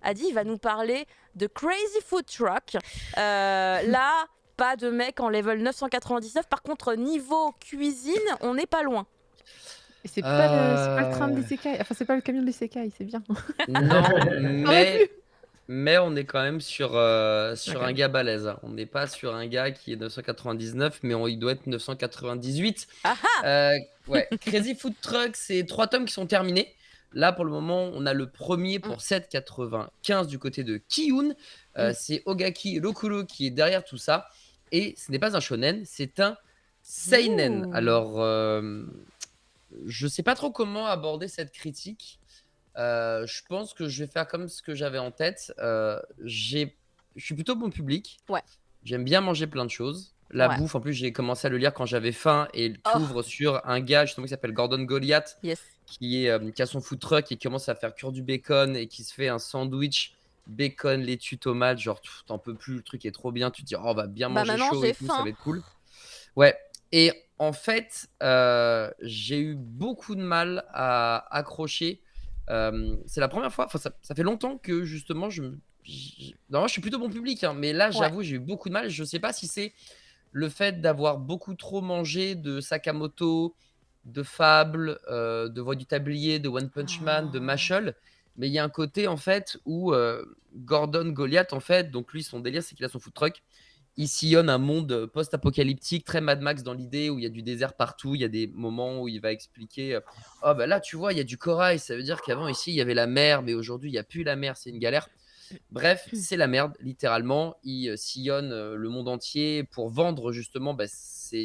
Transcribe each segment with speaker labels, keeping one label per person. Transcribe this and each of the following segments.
Speaker 1: a dit il va nous parler de Crazy Food Truck. Là, pas de mec en level 999. Par contre, niveau cuisine, on n'est pas loin.
Speaker 2: Et c'est pas le train de
Speaker 3: Heu,
Speaker 2: l'isekai, enfin, c'est pas le camion de l'isekai, c'est bien.
Speaker 3: non,
Speaker 2: Ça aurait pu!
Speaker 3: mais on est quand même sur un
Speaker 2: OK.
Speaker 3: gars balèze, hein. On n'est pas sur un gars qui est 999, mais il doit être 998.
Speaker 1: Ah ah.
Speaker 3: Ouais, Crazy Food Truck, c'est 3 tomes qui sont terminés. Là, pour le moment, on a le premier
Speaker 1: Mm,
Speaker 3: pour 7,95 du côté de Kiyun.
Speaker 1: mm.
Speaker 3: C'est Ogaki Rokuro qui est derrière tout ça et ce n'est pas un shonen, c'est un seinen.
Speaker 1: Ouh.
Speaker 3: Alors, je sais pas trop comment aborder cette critique. Je pense que je vais faire comme ce que j'avais en tête. Je suis plutôt bon public.
Speaker 1: Ouais,
Speaker 3: J'aime bien manger plein de choses. La
Speaker 1: ouais.
Speaker 3: bouffe, en plus, j'ai commencé à le lire quand j'avais faim et qui
Speaker 1: Oh,
Speaker 3: ouvre sur un gars justement qui s'appelle Gordon Goliath,
Speaker 1: yes.
Speaker 3: qui a son food truck et qui commence à faire cuire du bacon et qui se fait un sandwich bacon, laitue, tomate. Genre, t'en peux plus, le truc est trop bien. Tu te dis, oh, on va bien
Speaker 1: Bah
Speaker 3: manger
Speaker 1: maintenant
Speaker 3: chaud et
Speaker 1: j'ai
Speaker 3: tout, ça
Speaker 1: faim.
Speaker 3: va être cool. Ouais. Et en fait, j'ai eu beaucoup de mal à accrocher. C'est la première fois, enfin, ça fait longtemps que justement, normalement, je suis plutôt bon public, hein, mais là,
Speaker 1: Ouais.
Speaker 3: j'avoue, j'ai eu beaucoup de mal. Je sais pas si c'est le fait d'avoir beaucoup trop mangé de Sakamoto, de Fable, de Voix du Tablier, de One Punch Man, de
Speaker 1: Ah.
Speaker 3: Mashle, mais il y a un côté en fait où Gordon Goliath, en fait, donc lui, son délire, c'est qu'il a son food truck. Il sillonne un monde post-apocalyptique, très Mad Max dans l'idée où il y a du désert partout. Il y a des moments où il va expliquer oh, bah là, tu vois, il y a du corail. Ça veut dire qu'avant, ici, il y avait la mer, mais aujourd'hui, il n'y a plus la mer. C'est une galère. Bref, c'est la merde, littéralement. Il sillonne le monde entier pour vendre justement. Bah, ça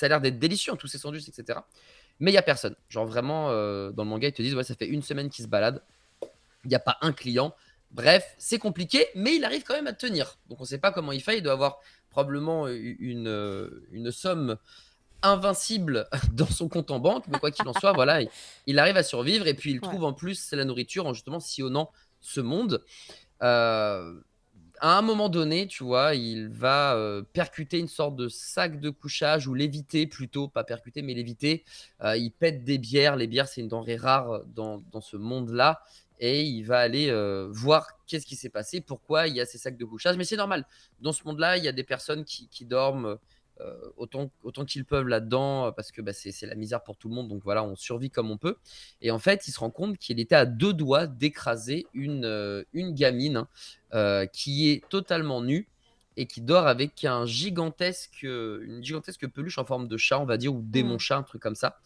Speaker 3: a l'air d'être délicieux, hein, tous ces sandwichs, etc. Mais il n'y a personne. Genre vraiment, dans le manga, ils te disent ouais, ça fait une semaine qu'ils se baladent. Il n'y a pas un client. Bref, c'est compliqué, mais il arrive quand même à tenir. Donc on ne sait pas comment il fait. Il doit avoir probablement une somme invincible dans son compte en banque, mais quoi qu'il en soit, voilà, il arrive à survivre et puis il
Speaker 1: Ouais.
Speaker 3: trouve en plus la nourriture en justement sillonnant ce monde. Euh, à un moment donné, tu vois, il va percuter une sorte de sac de couchage ou l'éviter plutôt, pas percuter, mais l'éviter. Il pète des bières. Les bières, c'est une denrée rare dans ce monde-là. Et il va aller voir qu'est-ce qui s'est passé, pourquoi il y a ces sacs de couchage. Mais c'est normal. Dans ce monde-là, il y a des personnes qui dorment autant qu'ils peuvent là-dedans, parce que bah, c'est la misère pour tout le monde. Donc voilà, on survit comme on peut. Et en fait, il se rend compte qu'il était à 2 doigts d'écraser une gamine, hein, qui est totalement nue et qui dort avec une gigantesque peluche en forme de chat, on va dire, ou démon
Speaker 1: Mm.
Speaker 3: chat, un truc comme ça.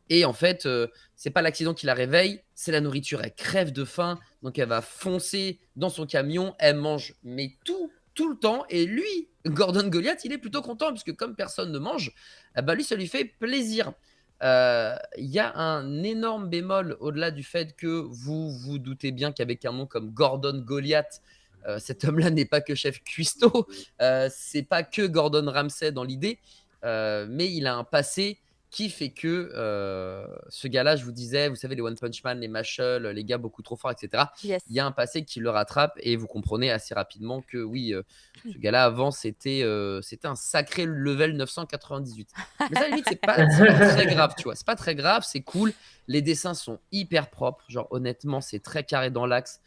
Speaker 3: Et en fait, c'est pas l'accident qui la réveille, c'est la nourriture. Elle crève de faim, donc elle va foncer dans son camion. Elle mange, mais tout le temps. Et lui, Gordon Goliath, il est plutôt content, puisque comme personne ne mange, eh ben lui, ça lui fait plaisir. Il y a un énorme bémol au-delà du fait que vous vous doutez bien qu'avec un nom comme Gordon Goliath, cet homme-là n'est pas que chef cuistot, c'est pas que Gordon Ramsay dans l'idée, mais il a un passé qui fait que ce gars-là, je vous disais, vous savez, les One Punch Man, les Mashle, les gars beaucoup trop forts, etc. Il y
Speaker 1: Yes.
Speaker 3: a un passé qui le rattrape et vous comprenez assez rapidement que oui, ce gars-là avant c'était un sacré level 998. Mais ça, à la limite, c'est pas très grave, tu vois. C'est pas très grave, c'est cool. Les dessins sont hyper propres. Genre, honnêtement, c'est très carré dans l'axe.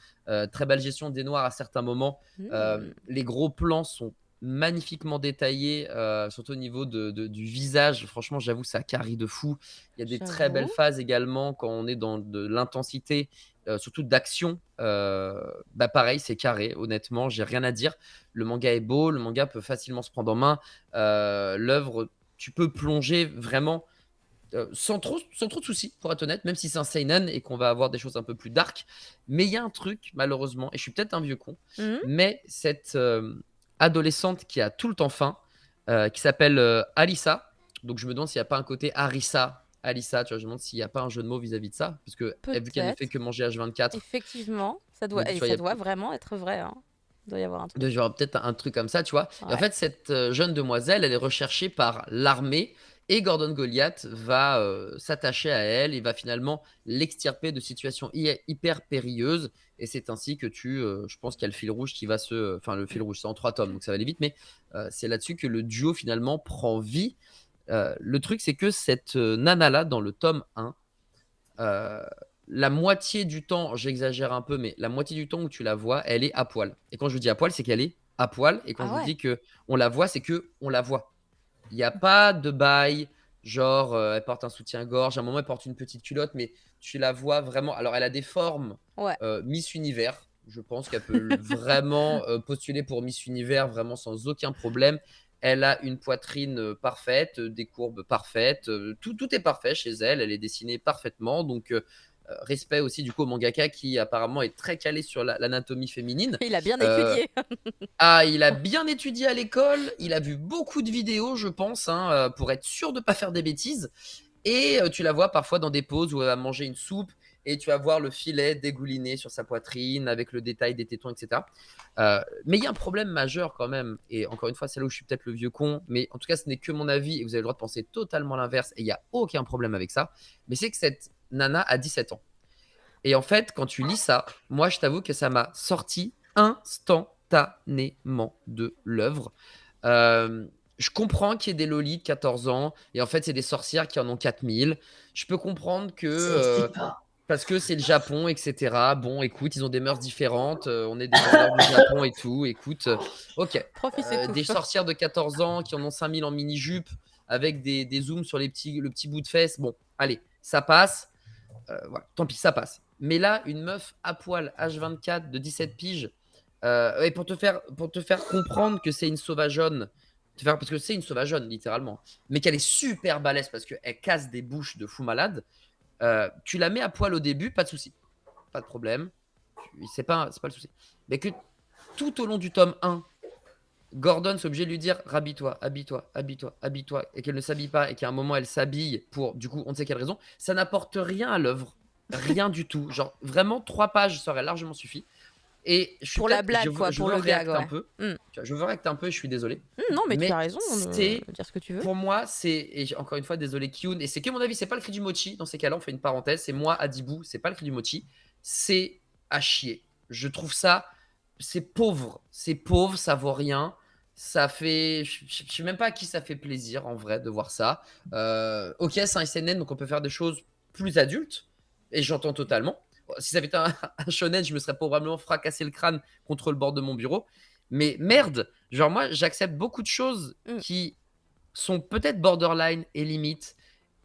Speaker 3: Très belle gestion des noirs à certains moments.
Speaker 1: Mm.
Speaker 3: Les gros plans sont magnifiquement détaillés, surtout au niveau du visage. Franchement, j'avoue, ça carie de fou. Il y a des très belles
Speaker 1: J'avoue.
Speaker 3: phases également quand on est dans de l'intensité, surtout d'action. Bah pareil, c'est carré. Honnêtement, j'ai rien à dire. Le manga est beau, le manga peut facilement se prendre en main. L'œuvre, tu peux plonger vraiment sans trop de soucis, pour être honnête, même si c'est un seinen et qu'on va avoir des choses un peu plus dark. Mais il y a un truc, malheureusement, et je suis peut-être un vieux con,
Speaker 1: Mm.
Speaker 3: mais cette adolescente qui a tout le temps faim, qui s'appelle Alissa. Donc je me demande s'il n'y a pas un côté Harissa, Alissa, tu vois, je me demande s'il n'y a pas un jeu de mots vis-à-vis de ça, parce que vu qu'elle ne fait
Speaker 1: Peut-être.
Speaker 3: que manger H24,
Speaker 1: Effectivement, ça
Speaker 3: je me
Speaker 1: doit,
Speaker 3: dis,
Speaker 1: et
Speaker 3: tu vois,
Speaker 1: ça doit vraiment être vrai, hein. Il doit y avoir un
Speaker 3: il doit y
Speaker 1: truc.
Speaker 3: avoir peut-être un truc comme ça, tu vois. Et en
Speaker 1: Ouais.
Speaker 3: fait, cette jeune demoiselle, elle est recherchée par l'armée et Gordon Goliath va s'attacher à elle et va finalement l'extirper de situations hyper périlleuses. Et c'est ainsi que je pense qu'il y a le fil rouge qui va se. Enfin, le fil rouge, c'est en 3 tomes, donc ça va aller vite, mais c'est là-dessus que le duo finalement prend vie. Le truc, c'est que cette nana-là, dans le tome 1, la moitié du temps, j'exagère un peu, mais la moitié du temps où tu la vois, elle est à poil. Et quand je dis à poil, c'est qu'elle est à poil. Et quand
Speaker 1: Ah
Speaker 3: je vous
Speaker 1: ouais.
Speaker 3: dis que on la voit, c'est que on la voit. Il y a pas de bail, genre, elle porte un soutien-gorge. À un moment, elle porte une petite culotte, mais tu la vois vraiment. Alors, elle a des formes
Speaker 1: Ouais.
Speaker 3: Miss Univers. Je pense qu'elle peut vraiment postuler pour Miss Univers, vraiment sans aucun problème. Elle a une poitrine parfaite, des courbes parfaites. Tout est parfait chez elle. Elle est dessinée parfaitement. Donc, respect aussi du coup au mangaka qui apparemment est très calé sur l'anatomie féminine.
Speaker 1: Il a bien
Speaker 3: Euh,
Speaker 1: étudié.
Speaker 3: il a bien étudié à l'école, il a vu beaucoup de vidéos, je pense, hein, pour être sûr de ne pas faire des bêtises. Et tu la vois parfois dans des pauses où elle va manger une soupe et tu vas voir le filet dégouliné sur sa poitrine avec le détail des tétons, etc. Mais il y a un problème majeur quand même. Et encore une fois, c'est là où je suis peut-être le vieux con. Mais en tout cas, ce n'est que mon avis et vous avez le droit de penser totalement l'inverse. Et il n'y a aucun problème avec ça. Mais c'est que cette nana a 17 ans. Et en fait, quand tu lis ça, moi, je t'avoue que ça m'a sorti instantanément de l'œuvre. Je comprends qu'il y ait des lolis de 14 ans, et en fait, c'est des sorcières qui en ont 4000. Je peux comprendre que, parce que c'est le Japon, etc. Bon, écoute, ils ont des mœurs différentes, on est des vendeurs du Japon et tout, écoute, ok.
Speaker 1: Prof, il
Speaker 3: Des
Speaker 1: s'étouffe.
Speaker 3: sorcières de 14 ans qui en ont 5000 en mini-jupe, avec des zooms sur le petit bout de fesse, bon, allez, ça passe. Voilà, tant pis, ça passe. Mais là, une meuf à poil, H24, de 17 piges, et pour te faire comprendre que c'est une sauvageonne, parce que c'est une sauvageonne, littéralement, mais qu'elle est super balèze parce qu'elle casse des bouches de fou malade, tu la mets à poil au début, pas de souci. Pas de problème. C'est pas le souci. Mais que tout au long du tome 1, Gordon s'est obligé de lui dire rhabille-toi, habille-toi, habille-toi, habille-toi, et qu'elle ne s'habille pas, et qu'à un moment elle s'habille pour, du coup, on ne sait quelle raison, ça n'apporte rien à l'œuvre. Rien du tout. Genre, vraiment, 3 pages, ça aurait largement suffi. Et je suis
Speaker 1: Pour la
Speaker 3: peut-être,
Speaker 1: blague, quoi,
Speaker 3: je
Speaker 1: pour
Speaker 3: veux
Speaker 1: le gag,
Speaker 3: réacter un
Speaker 1: ouais.
Speaker 3: peu.
Speaker 1: Hmm.
Speaker 3: Tu vois, je veux réacter un peu, je suis désolé.
Speaker 1: Non, mais tu as
Speaker 3: Mais
Speaker 1: raison
Speaker 3: c'est,
Speaker 1: de dire ce que tu veux.
Speaker 3: pour moi, et encore une fois, désolé Kyun, et c'est que mon avis, c'est pas le cri du mochi. Dans ces cas-là, on fait une parenthèse. C'est moi, Adibou, c'est pas le cri du mochi. C'est à chier. Je trouve ça, c'est pauvre, ça vaut rien. Ça fait, je sais même pas à qui ça fait plaisir en vrai de voir ça. Ok, c'est un SNN, donc on peut faire des choses plus adultes, et j'entends totalement. Si ça avait été un shonen, je me serais probablement fracassé le crâne contre le bord de mon bureau. Mais merde, genre moi, j'accepte beaucoup de choses qui sont peut-être borderline et limite,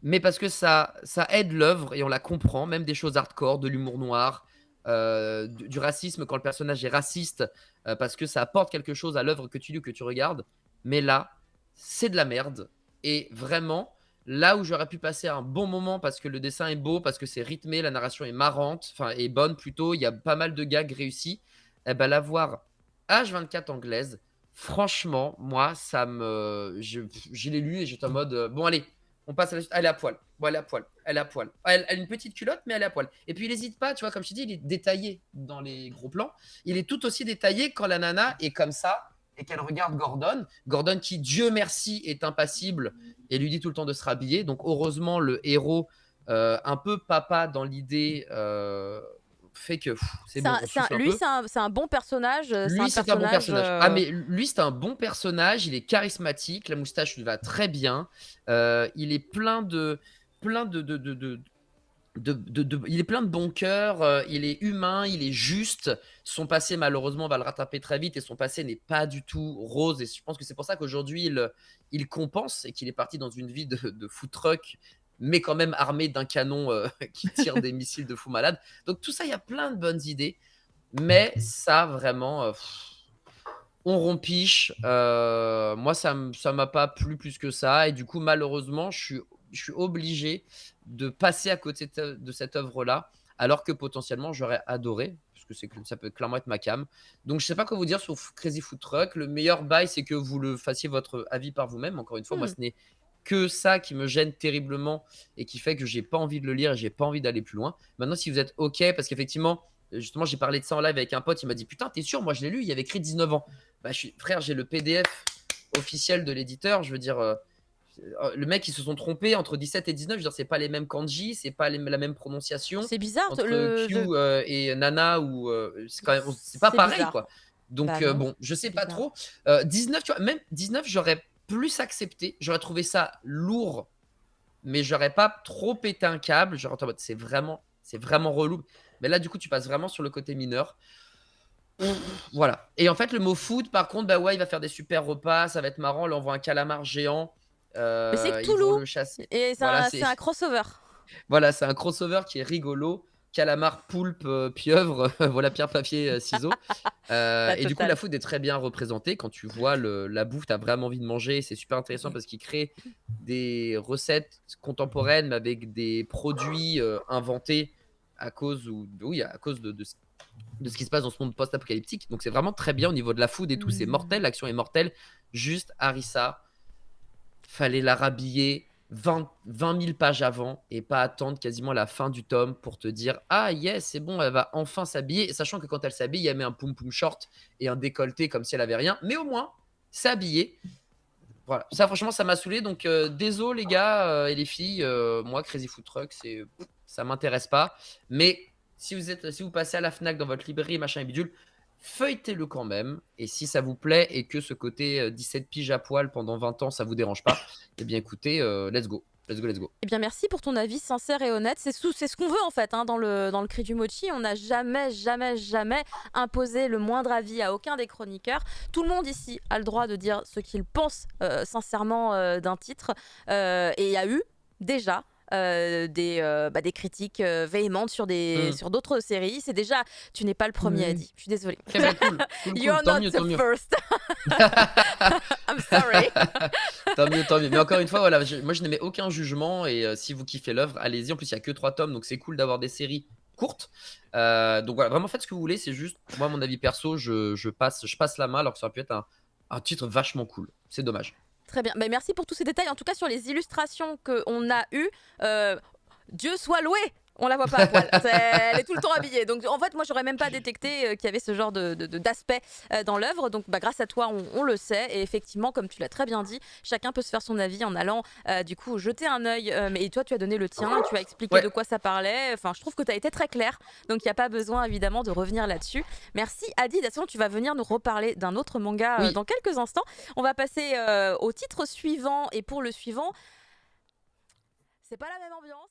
Speaker 3: mais parce que ça aide l'œuvre et on la comprend, même des choses hardcore, de l'humour noir, du racisme quand le personnage est raciste, parce que ça apporte quelque chose à l'œuvre que tu lis ou que tu regardes. Mais là, c'est de la merde. Et vraiment, là où j'aurais pu passer un bon moment parce que le dessin est beau, parce que c'est rythmé, la narration est marrante, enfin est bonne plutôt, il y a pas mal de gags réussis, eh ben la voir H24 anglaise, franchement, moi, je l'ai lu et j'étais en mode, bon, allez, on passe à la suite. Elle est à poil. Bon, elle est à poil. Elle est à poil. Elle a une petite culotte, mais elle est à poil. Et puis, il n'hésite pas, tu vois, comme je t'ai dit, il est détaillé dans les gros plans. Il est tout aussi détaillé quand la nana est comme ça et qu'elle regarde Gordon. Gordon qui, Dieu merci, est impassible et lui dit tout le temps de se rhabiller. Donc, heureusement, le héros, un peu papa dans l'idée, fait que c'est bon, on souffle un
Speaker 1: Lui,
Speaker 3: peu.
Speaker 1: c'est un bon personnage.
Speaker 3: Lui, c'est un bon personnage. Ah, mais lui, c'est un bon personnage. Il est charismatique. La moustache lui va très bien. Il est plein de il est plein de bon cœur. Il est humain. Il est juste. Son passé, malheureusement, on va le rattraper très vite. Et son passé n'est pas du tout rose. Et je pense que c'est pour ça qu'aujourd'hui, il compense et qu'il est parti dans une vie de food truck, mais quand même armé d'un canon qui tire des missiles de fou malade. Donc tout ça, il y a plein de bonnes idées. Mais ça, vraiment, on rompiche. Moi, ça m'a pas plu plus que ça. Et du coup, malheureusement, je suis obligé de passer à côté de cette œuvre-là, alors que potentiellement, j'aurais adoré, parce que ça peut clairement être ma cam. Donc, je sais pas quoi vous dire sur Crazy Food Truck. Le meilleur bail, c'est que vous le fassiez votre avis par vous-même. Encore une fois, moi, ce n'est que ça qui me gêne terriblement et qui fait que j'ai pas envie de le lire et j'ai pas envie d'aller plus loin. Maintenant, si vous êtes OK, parce qu'effectivement, justement, j'ai parlé de ça en live avec un pote, il m'a dit putain, t'es sûr? Moi, je l'ai lu, il y avait écrit 19 ans. Bah, frère, j'ai le PDF officiel de l'éditeur. Je veux dire, le mec, ils se sont trompés entre 17 et 19. Je veux dire, c'est pas les mêmes kanji, c'est pas la même prononciation.
Speaker 1: C'est bizarre.
Speaker 3: Entre Q et Nana, ou c'est quand même, c'est pas pareil,
Speaker 1: bizarre.
Speaker 3: quoi. Donc,
Speaker 1: Bah
Speaker 3: bon, je sais pas
Speaker 1: bizarre.
Speaker 3: trop. 19, tu vois, même 19, j'aurais plus accepté. J'aurais trouvé ça lourd, mais j'aurais pas trop pété un câble. J'aurais été en mode, c'est c'est vraiment relou. Mais là, du coup, tu passes vraiment sur le côté mineur. Voilà. Et en fait, le mot food, par contre, bah ouais, il va faire des super repas, ça va être marrant. Là, on voit un calamar géant.
Speaker 1: Mais c'est
Speaker 3: Ils vont
Speaker 1: Cthulhu
Speaker 3: le chasser.
Speaker 1: et
Speaker 3: Voilà,
Speaker 1: c'est un crossover.
Speaker 3: voilà, c'est un crossover qui est rigolo. Calamar, poulpe, pieuvre, voilà, pierre, papier, ciseaux.
Speaker 1: La
Speaker 3: Et du coup, la
Speaker 1: totale.
Speaker 3: food est très bien représentée. Quand tu vois la bouffe, tu as vraiment envie de manger. C'est super intéressant parce qu'il crée des recettes contemporaines mais avec des produits inventés à cause, oui, à cause de ce qui se passe dans ce monde post-apocalyptique. Donc c'est vraiment très bien au niveau de la food et tout. C'est mortel, l'action est mortelle. Juste Harissa, fallait la rhabiller 20 000 pages avant et pas attendre quasiment la fin du tome pour te dire ah yes c'est bon elle va enfin s'habiller, sachant que quand elle s'habille elle met un poum poum short et un décolleté comme si elle avait rien, mais au moins s'habiller. Voilà, ça franchement ça m'a saoulé, donc désolé les gars et les filles, moi Crazy Food Truck ça m'intéresse pas, mais si vous passez à la Fnac dans votre librairie machin et bidule, feuilletez-le quand même, et si ça vous plaît et que ce côté 17 piges à poil pendant 20 ans ça vous dérange pas, eh bien écoutez, let's go.
Speaker 1: Eh bien, merci pour ton avis sincère et honnête. C'est ce qu'on veut en fait dans le cri du mochi. On n'a jamais imposé le moindre avis à aucun des chroniqueurs. Tout le monde ici a le droit de dire ce qu'il pense sincèrement d'un titre. Et il y a eu déjà des critiques véhémentes sur d'autres séries. C'est déjà, tu n'es pas le premier, Adi. Je suis désolée.
Speaker 3: Eh ben, cool.
Speaker 1: You're
Speaker 3: Tant
Speaker 1: not
Speaker 3: mieux,
Speaker 1: the
Speaker 3: tant mieux.
Speaker 1: first. I'm sorry.
Speaker 3: Tant mieux. Mais encore une fois, voilà, moi je n'émets aucun jugement et si vous kiffez l'œuvre, allez-y. En plus, il n'y a que 3 tomes, donc c'est cool d'avoir des séries courtes. Donc voilà, vraiment faites ce que vous voulez. C'est juste, moi, mon avis perso, je passe la main alors que ça aurait pu être un titre vachement cool. C'est dommage.
Speaker 1: Très bien. Merci pour tous ces détails. En tout cas, sur les illustrations qu'on a eues, Dieu soit loué, on la voit pas à poil. Elle est tout le temps habillée. Donc en fait, moi, j'aurais même pas détecté qu'il y avait ce genre d'aspect dans l'œuvre. Donc grâce à toi, on le sait. Et effectivement, comme tu l'as très bien dit, chacun peut se faire son avis en allant du coup jeter un œil. Mais toi, tu as donné le tien, tu as expliqué de quoi ça parlait. Enfin, je trouve que tu as été très clair. Donc il n'y a pas besoin évidemment de revenir là-dessus. Merci Adi. D'ailleurs, tu vas venir nous reparler d'un autre manga dans quelques instants. On va passer au titre suivant. Et pour le suivant, c'est pas la même ambiance.